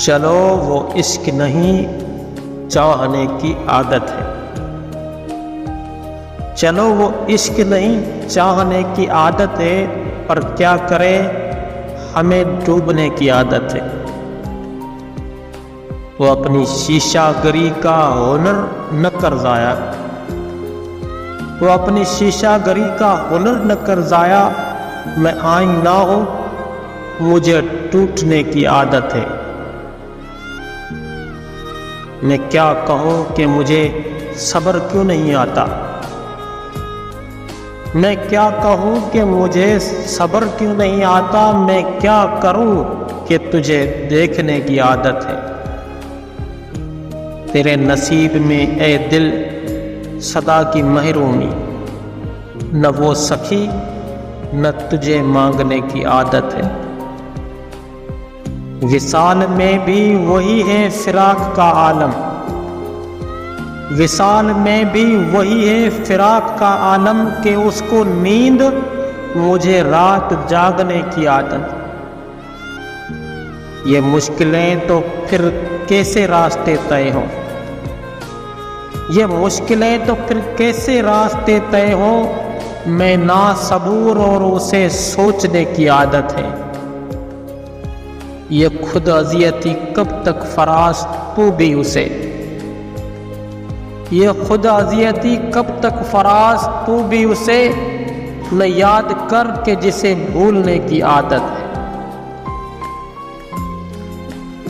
चलो वो इश्क नहीं चाहने की आदत है। चलो वो इश्क नहीं चाहने की आदत है, पर क्या करें हमें डूबने की आदत है। वो अपनी शीशागरी का हुनर न कर जाया, वो अपनी शीशागरी का हुनर न कर जाया। मैं आईना हूँ, मुझे टूटने की आदत है। मैं क्या कहूँ कि मुझे सब्र क्यों नहीं आता। मैं क्या कहूँ कि मुझे सब्र क्यों नहीं आता। मैं क्या करूँ कि तुझे देखने की आदत है। तेरे नसीब में ए दिल सदा की महरूमी, न वो सखी न तुझे मांगने की आदत है। विसाल में भी वही है फिराक का आलम, विसाल में भी वही है फिराक का आलम, कि उसको नींद मुझे रात जागने की आदत। ये मुश्किलें तो फिर कैसे रास्ते तय हों, ये मुश्किलें तो फिर कैसे रास्ते तय हों। मैं ना सबूर और उसे सोचने की आदत है। ये खुद अजियती कब तक फराज तू भी उसे, ये खुद अजियती कब तक फराज तू भी उसे। न याद कर के जिसे भूलने की आदत है।